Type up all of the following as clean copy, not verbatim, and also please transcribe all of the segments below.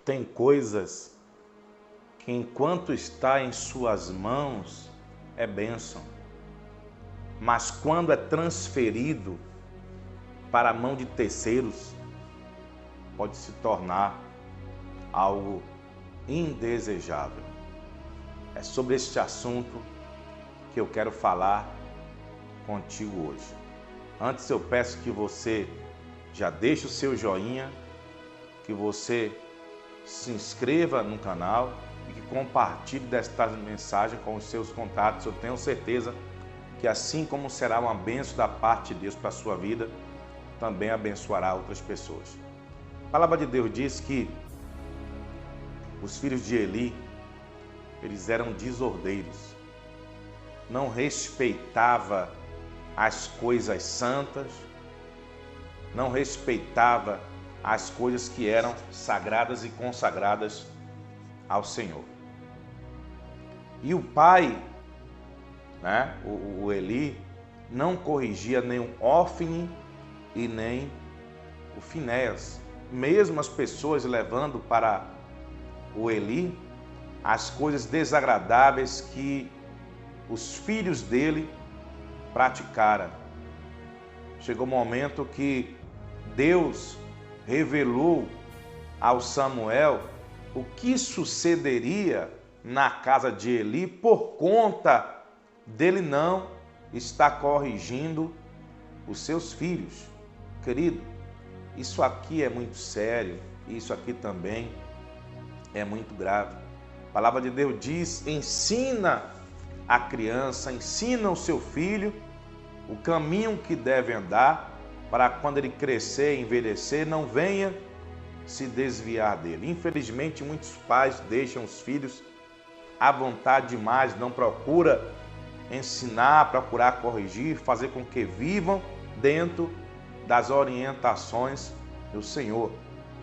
Tem coisas que enquanto está em suas mãos é bênção, mas quando é transferido para a mão de terceiros, pode se tornar algo indesejável. É sobre este assunto que eu quero falar contigo hoje. Antes eu peço que você já deixe o seu joinha, que você se inscreva no canal e que compartilhe desta mensagem com os seus contatos. Eu tenho certeza que assim como será uma bênção da parte de Deus para a sua vida, também abençoará outras pessoas. A palavra de Deus diz que os filhos de Eli, eles eram desordeiros, não respeitava as coisas santas, não respeitava as coisas que eram sagradas e consagradas ao Senhor. E o pai, o Eli, não corrigia nem o Ófni e nem o Finéias. Mesmo as pessoas levando para o Eli as coisas desagradáveis que os filhos dele praticaram. Chegou o momento que Deus revelou ao Samuel o que sucederia na casa de Eli por conta dele não estar corrigindo os seus filhos. Querido, isso aqui é muito sério, isso aqui também é muito grave. A palavra de Deus diz: ensina a criança, ensina o seu filho o caminho que deve andar, para quando ele crescer e envelhecer, não venha se desviar dele. Infelizmente, muitos pais deixam os filhos à vontade demais, não procura ensinar, procurar corrigir, fazer com que vivam dentro das orientações do Senhor.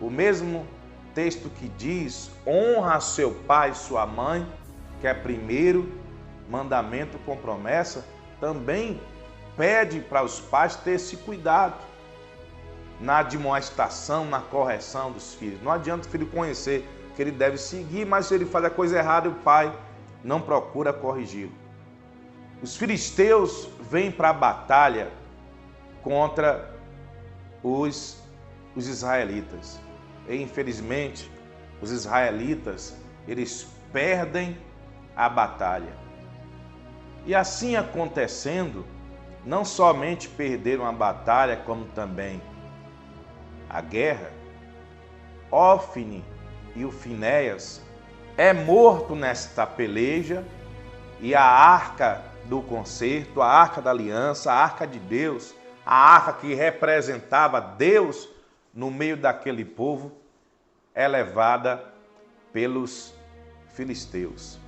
O mesmo texto que diz: honra seu pai e sua mãe, que é primeiro mandamento com promessa, também pede para os pais ter esse cuidado na admoestação, na correção dos filhos. Não adianta o filho conhecer que ele deve seguir, mas se ele faz a coisa errada, o pai não procura corrigi-lo. Os filisteus vêm para a batalha contra os israelitas. E, infelizmente, os israelitas, eles perdem a batalha. E assim acontecendo, não somente perderam a batalha, como também a guerra. Ófni e o Finéias é morto nesta peleja, e a arca do concerto, a arca da aliança, a arca de Deus, a arca que representava Deus no meio daquele povo, é levada pelos filisteus.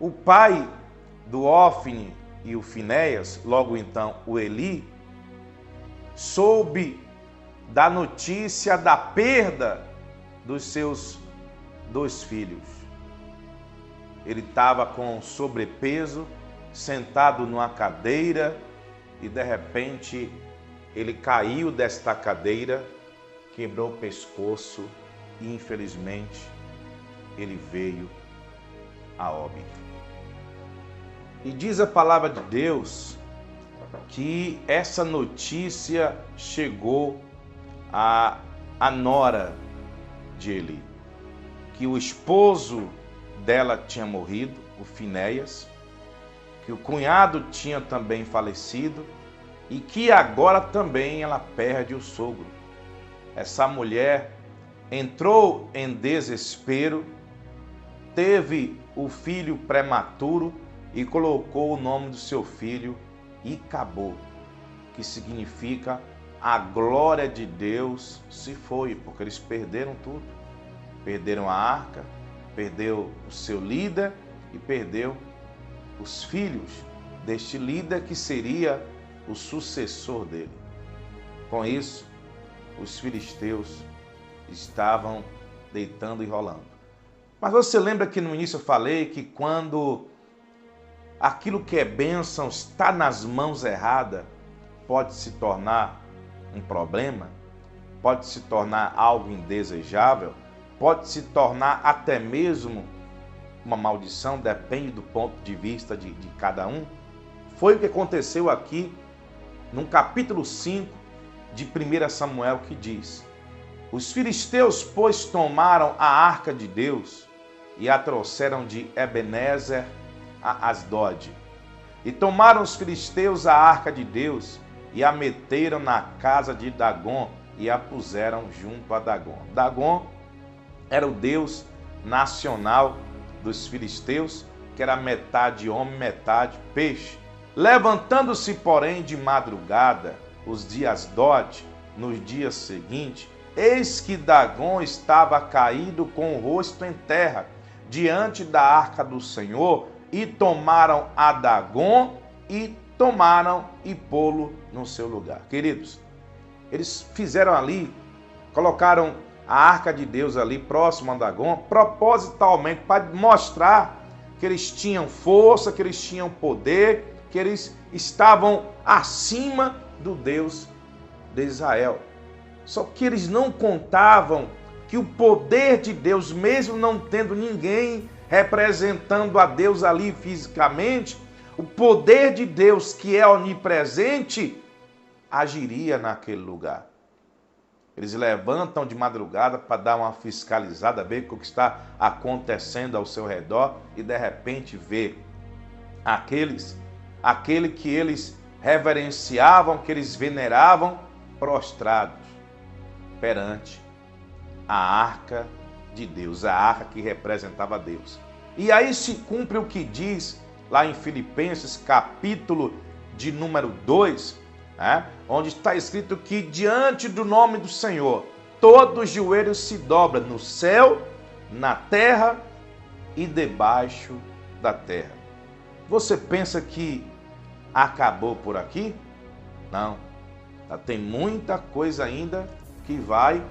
O pai do Ófni e o Finéias, logo então o Eli, soube da notícia da perda dos seus 2 filhos. Ele estava com sobrepeso, sentado numa cadeira, e de repente ele caiu desta cadeira, quebrou o pescoço e infelizmente ele veio a óbito. E diz a palavra de Deus que essa notícia chegou à nora de Eli, que o esposo dela tinha morrido, o Finéias, que o cunhado tinha também falecido e que agora também ela perde o sogro. Essa mulher entrou em desespero, teve o filho prematuro e colocou o nome do seu filho Icabô, que significa a glória de Deus se foi, porque eles perderam tudo. Perderam a arca, perdeu o seu líder e perdeu os filhos deste líder que seria o sucessor dele. Com isso, os filisteus estavam deitando e rolando. Mas você lembra que no início eu falei que quando aquilo que é bênção está nas mãos erradas, pode se tornar um problema, pode se tornar algo indesejável? pode se tornar até mesmo uma maldição, depende do ponto de vista de cada um. Foi o que aconteceu aqui no capítulo 5 de 1 Samuel, que diz: os filisteus, pois, tomaram a arca de Deus e a trouxeram de Ebenezer a Asdod. E tomaram os filisteus a arca de Deus e a meteram na casa de Dagon e a puseram junto a Dagon. Dagon era o deus nacional dos filisteus, que era metade homem, metade peixe. Levantando-se, porém, de madrugada, os de Asdod, nos dias seguintes, eis que Dagon estava caído com o rosto em terra, diante da arca do Senhor, e tomaram a Dagon e tomaram e pô-lo no seu lugar. Queridos, eles fizeram ali, colocaram a arca de Deus ali próximo a Dagon, propositalmente para mostrar que eles tinham força, que eles tinham poder, que eles estavam acima do Deus de Israel. Só que eles não contavam que o poder de Deus, mesmo não tendo ninguém representando a Deus ali fisicamente, o poder de Deus, que é onipresente, agiria naquele lugar. Eles levantam de madrugada para dar uma fiscalizada, ver o que está acontecendo ao seu redor e de repente vê aquele que eles reverenciavam, que eles veneravam, prostrados perante a arca de Deus, a arca que representava Deus. E aí se cumpre o que diz lá em Filipenses, capítulo de número 2, onde está escrito que diante do nome do Senhor, todo joelho se dobra no céu, na terra e debaixo da terra. Você pensa que acabou por aqui? Não. Tem muita coisa ainda que vai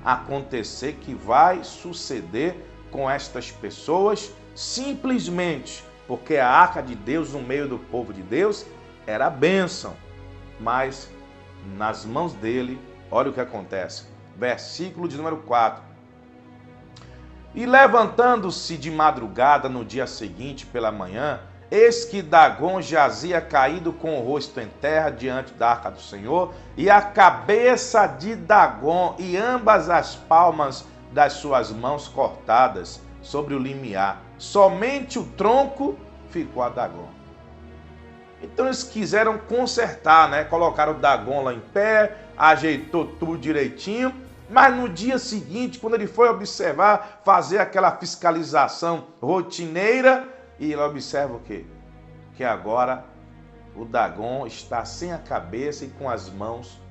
acontecer, que vai suceder com estas pessoas, simplesmente porque a arca de Deus no meio do povo de Deus era a bênção. Mas nas mãos dele, olha o que acontece. Versículo de número 4. E levantando-se de madrugada no dia seguinte pela manhã, eis que Dagon jazia caído com o rosto em terra diante da arca do Senhor, e a cabeça de Dagon e ambas as palmas das suas mãos cortadas sobre o limiar. Somente o tronco ficou a Dagon. Então eles quiseram consertar, Colocaram o Dagon lá em pé, ajeitou tudo direitinho, mas no dia seguinte, quando ele foi observar, fazer aquela fiscalização rotineira, e ele observa o quê? Que agora o Dagon está sem a cabeça e com as mãos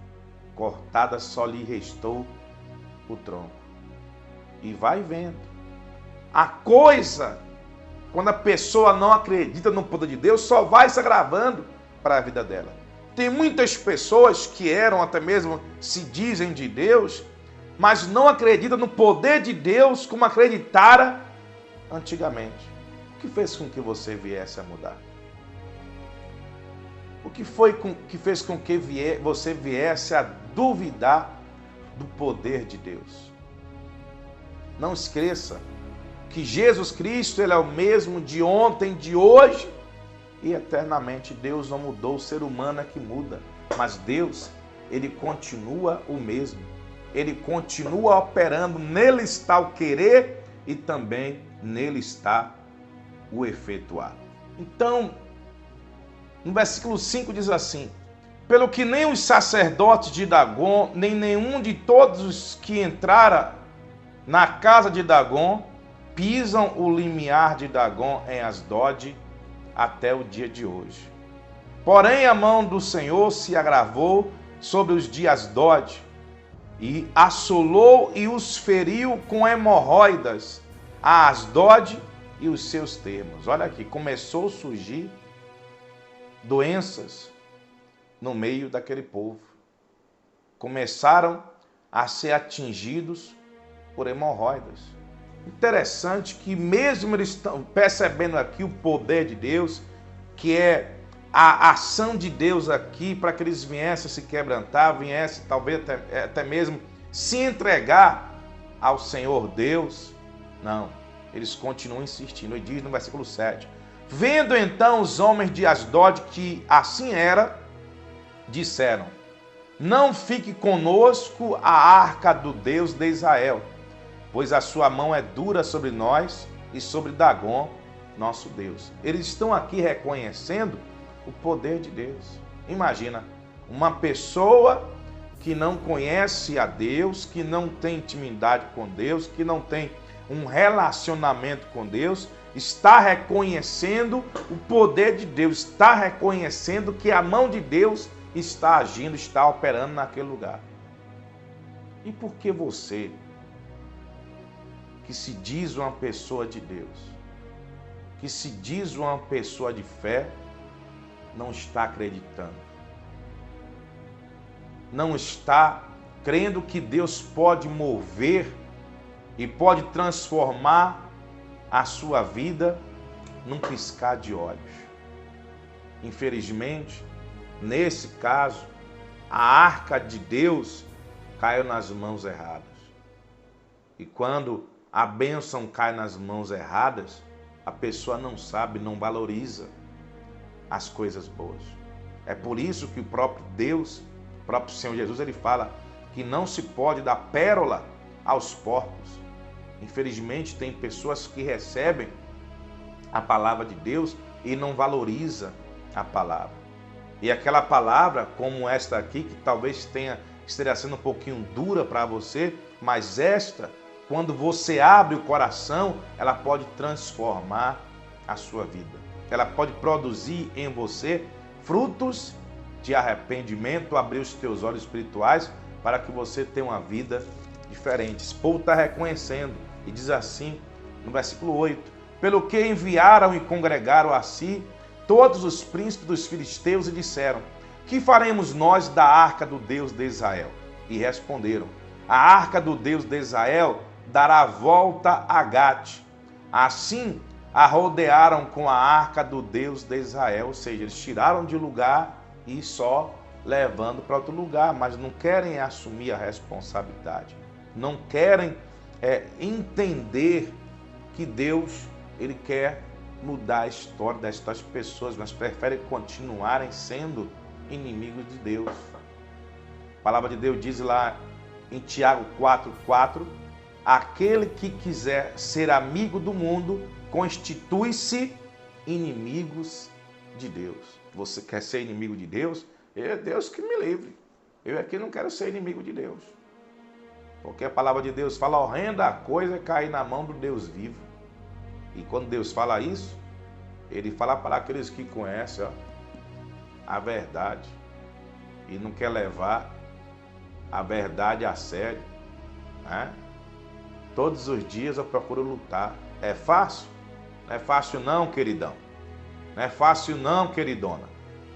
cortadas, só lhe restou o tronco. E vai vendo. A coisa, quando a pessoa não acredita no poder de Deus, só vai se agravando para a vida dela. Tem muitas pessoas que eram até mesmo, se dizem de Deus, mas não acreditam no poder de Deus como acreditaram antigamente. O que fez com que você viesse a mudar? O que foi que fez com que você viesse a duvidar do poder de Deus? Não esqueça que Jesus Cristo, ele é o mesmo de ontem, de hoje e eternamente. Deus não mudou, o ser humano é que muda, mas Deus, ele continua o mesmo. Ele continua operando, nele está o querer e também nele está o efetuar. Então, no versículo 5 diz assim: pelo que nem os sacerdotes de Dagon, nem nenhum de todos os que entraram na casa de Dagon, pisam o limiar de Dagon em Asdod até o dia de hoje. Porém, a mão do Senhor se agravou sobre os de Asdod, e assolou e os feriu com hemorroidas a Asdod e os seus termos. Olha aqui, começou a surgir doenças no meio daquele povo. Começaram a ser atingidos por hemorroidas. Interessante que mesmo eles estão percebendo aqui o poder de Deus, que é a ação de Deus aqui para que eles viessem se quebrantar, viessem talvez até mesmo se entregar ao Senhor Deus? Não, eles continuam insistindo. Ele diz no versículo 7, vendo então os homens de Asdod que assim era, disseram, não fique conosco a arca do Deus de Israel, pois a sua mão é dura sobre nós e sobre Dagom, nosso Deus. Eles estão aqui reconhecendo o poder de Deus. Imagina, uma pessoa que não conhece a Deus, que não tem intimidade com Deus, que não tem um relacionamento com Deus, está reconhecendo o poder de Deus, está reconhecendo que a mão de Deus está agindo, está operando naquele lugar. E por que você, que se diz uma pessoa de Deus, que se diz uma pessoa de fé, não está acreditando? Não está crendo que Deus pode mover e pode transformar a sua vida num piscar de olhos. Infelizmente, nesse caso, a arca de Deus caiu nas mãos erradas. E quando a bênção cai nas mãos erradas, a pessoa não sabe, não valoriza as coisas boas. É por isso que o próprio Deus, o próprio Senhor Jesus, ele fala que não se pode dar pérola aos porcos. Infelizmente, tem pessoas que recebem a palavra de Deus e não valoriza a palavra. E aquela palavra, como esta aqui, que talvez esteja sendo um pouquinho dura para você, mas esta, quando você abre o coração, ela pode transformar a sua vida. Ela pode produzir em você frutos de arrependimento, abrir os teus olhos espirituais para que você tenha uma vida diferente. Esse povo está reconhecendo e diz assim no versículo 8, pelo que enviaram e congregaram a si todos os príncipes dos filisteus e disseram, que faremos nós da arca do Deus de Israel? E responderam, a arca do Deus de Israel dará volta a Gate. Assim a rodearam com a arca do Deus de Israel, ou seja, eles tiraram de lugar e só levando para outro lugar, mas não querem assumir a responsabilidade, não querem entender que Deus, ele quer mudar a história destas pessoas, mas preferem continuarem sendo inimigos de Deus. A palavra de Deus diz lá em Tiago 4:4, aquele que quiser ser amigo do mundo, constitui-se inimigos de Deus. Você quer ser inimigo de Deus? É Deus que me livre. Eu aqui não quero ser inimigo de Deus. Porque a palavra de Deus fala, horrenda coisa é cair na mão do Deus vivo. E quando Deus fala isso, ele fala para aqueles que conhecem a verdade e não quer levar a verdade a sério, né? Todos os dias eu procuro lutar. É fácil? Não é fácil não, queridão. Não é fácil não, queridona.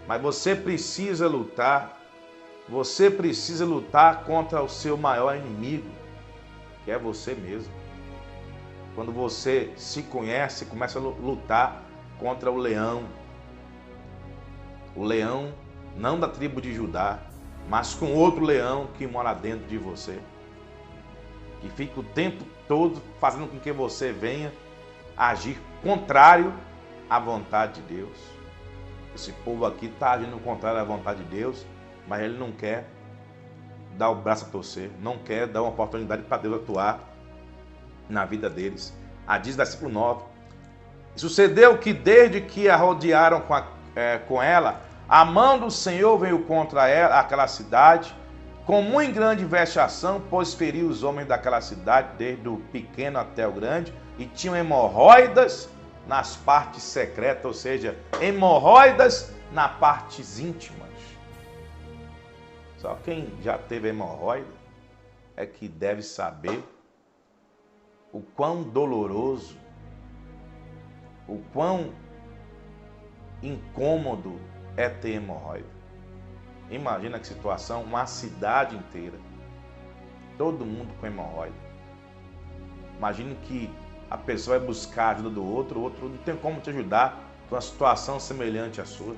Mas você precisa lutar. Você precisa lutar contra o seu maior inimigo, que é você mesmo. Quando você se conhece, começa a lutar contra o leão. O leão não da tribo de Judá, mas com outro leão que mora dentro de você. Que fica o tempo todo fazendo com que você venha agir contrário à vontade de Deus. Esse povo aqui está agindo contrário à vontade de Deus, mas ele não quer dar o braço a torcer, não quer dar uma oportunidade para Deus atuar na vida deles. Diz versículo 9, sucedeu que desde que a rodearam com ela, a mão do Senhor veio contra ela, aquela cidade, com muito grande vexação, pois feriu os homens daquela cidade, desde o pequeno até o grande, e tinham hemorroidas nas partes secretas, ou seja, hemorroidas nas partes íntimas. Só quem já teve hemorroida é que deve saber o quão doloroso, o quão incômodo é ter hemorroida. Imagina que situação, uma cidade inteira, todo mundo com hemorroida. Imagine que a pessoa vai buscar a ajuda do outro, o outro não tem como te ajudar com uma situação semelhante à sua.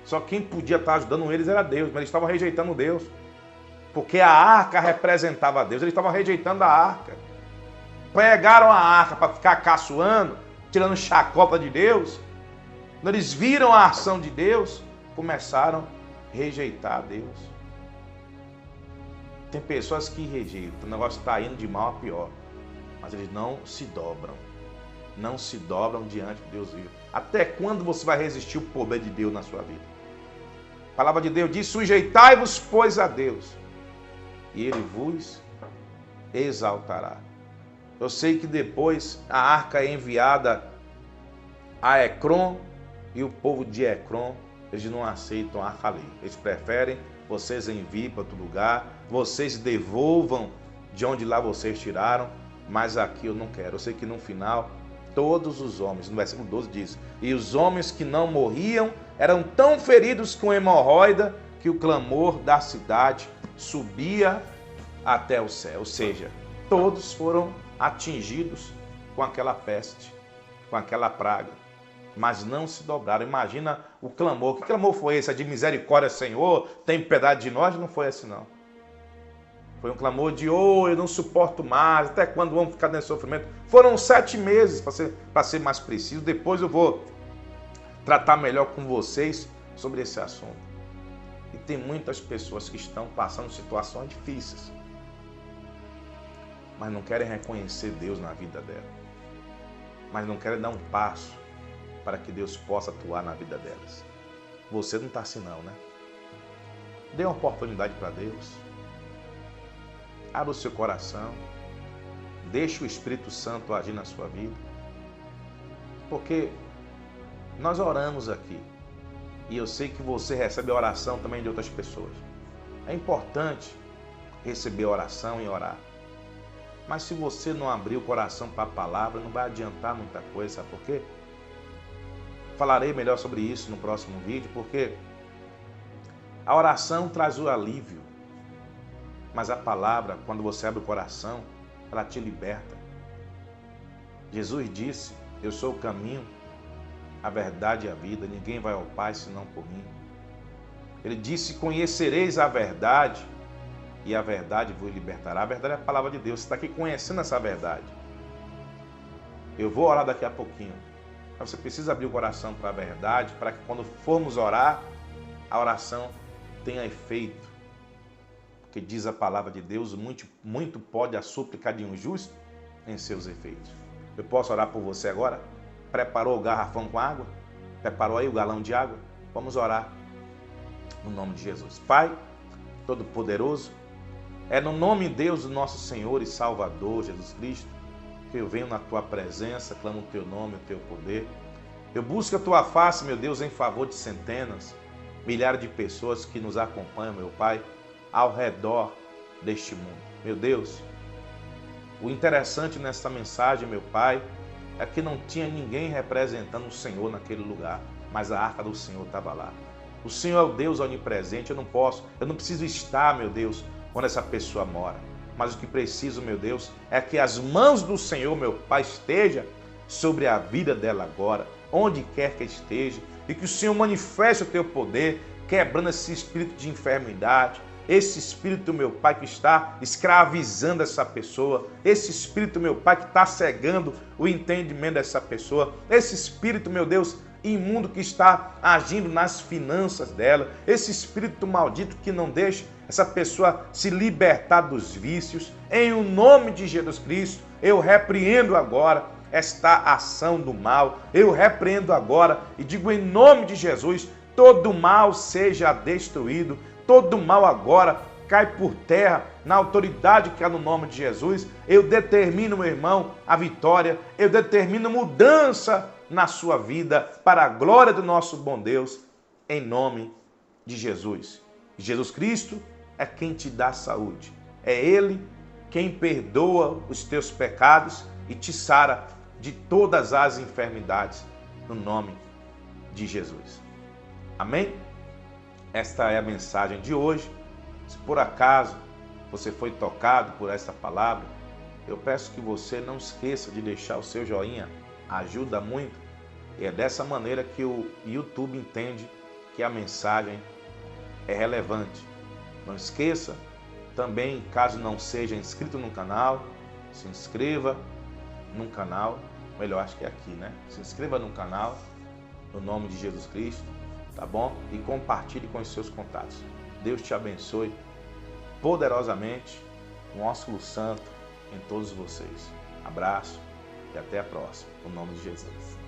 Só quem podia estar ajudando eles era Deus, mas eles estavam rejeitando Deus. porque a arca representava Deus. Eles estavam rejeitando a arca. Pegaram a arca para ficar caçoando, tirando chacota de Deus. Quando eles viram a ação de Deus, começaram a rejeitar a Deus. Tem pessoas que rejeitam, o negócio está indo de mal a pior, mas eles não se dobram. Não se dobram diante de Deus vivo. Até quando você vai resistir o poder de Deus na sua vida? A palavra de Deus diz: sujeitai-vos, pois, a Deus, e Ele vos exaltará. Eu sei que depois a arca é enviada a Ecrom, e o povo de Ecrom, eles não aceitam a arca ali. Eles preferem vocês enviem para outro lugar, vocês devolvam de onde lá vocês tiraram, mas aqui eu não quero. Eu sei que no final, todos os homens, no versículo 12 diz: e os homens que não morriam eram tão feridos com hemorroida que o clamor da cidade subia até o céu. Ou seja, todos foram atingidos com aquela peste, com aquela praga, mas não se dobraram. Imagina o clamor. Que clamor foi esse? É de misericórdia, Senhor, tem piedade de nós? Não foi assim, não. Foi um clamor de: eu não suporto mais, até quando vamos ficar nesse sofrimento? Foram 7 meses, para ser mais preciso. Depois eu vou tratar melhor com vocês sobre esse assunto. E tem muitas pessoas que estão passando situações difíceis, mas não querem reconhecer Deus na vida dela, mas não querem dar um passo para que Deus possa atuar na vida delas. Você não está assim não, né? Dê uma oportunidade para Deus. Abra o seu coração. Deixe o Espírito Santo agir na sua vida. Porque nós oramos aqui. E eu sei que você recebe a oração também de outras pessoas. É importante receber a oração e orar. Mas se você não abrir o coração para a palavra, não vai adiantar muita coisa, sabe por quê? Falarei melhor sobre isso no próximo vídeo, porque a oração traz o alívio, mas a palavra, quando você abre o coração, ela te liberta. Jesus disse: eu sou o caminho, a verdade e a vida, ninguém vai ao Pai senão por mim. Ele disse: conhecereis a verdade, e a verdade vos libertará. A verdade é a palavra de Deus. Você está aqui conhecendo essa verdade. Eu vou orar daqui a pouquinho. Mas você precisa abrir o coração para a verdade, para que quando formos orar, a oração tenha efeito. Porque diz a palavra de Deus: muito pode a súplica de um justo em seus efeitos. Eu posso orar por você agora? Preparou o garrafão com água? Preparou aí o galão de água? Vamos orar no nome de Jesus. Pai Todo-Poderoso, é no nome de Deus, do nosso Senhor e Salvador Jesus Cristo, que eu venho na Tua presença, clamo o Teu nome, o Teu poder. Eu busco a Tua face, meu Deus, em favor de centenas, milhares de pessoas que nos acompanham, meu Pai, ao redor deste mundo. Meu Deus, o interessante nessa mensagem, meu Pai, é que não tinha ninguém representando o Senhor naquele lugar, mas a arca do Senhor estava lá. O Senhor é o Deus onipresente. Eu não preciso estar, meu Deus, onde essa pessoa mora. Mas o que preciso, meu Deus, é que as mãos do Senhor, meu Pai, estejam sobre a vida dela agora, onde quer que esteja, e que o Senhor manifeste o Teu poder, quebrando esse espírito de enfermidade, esse espírito, meu Pai, que está escravizando essa pessoa, esse espírito, meu Pai, que está cegando o entendimento dessa pessoa, esse espírito, meu Deus, imundo que está agindo nas finanças dela, esse espírito maldito que não deixa essa pessoa se libertar dos vícios. Em o nome de Jesus Cristo, eu repreendo agora esta ação do mal, eu repreendo agora e digo em nome de Jesus: todo mal seja destruído, todo mal agora cai por terra, na autoridade que há no nome de Jesus. Eu determino, meu irmão, a vitória, eu determino mudança na sua vida, para a glória do nosso bom Deus, em nome de Jesus. Jesus Cristo é quem te dá saúde, é Ele quem perdoa os teus pecados e te sara de todas as enfermidades, no nome de Jesus. Amém? Esta é a mensagem de hoje. Se por acaso você foi tocado por esta palavra, eu peço que você não esqueça de deixar o seu joinha, ajuda muito, e é dessa maneira que o YouTube entende que a mensagem é relevante. Não esqueça Também, caso não seja inscrito no canal, se inscreva no canal, melhor acho que é aqui, né? Se inscreva no canal, no nome de Jesus Cristo, tá bom? E compartilhe com os seus contatos. Deus te abençoe poderosamente, um ósculo santo em todos vocês. Abraço e até a próxima, no nome de Jesus.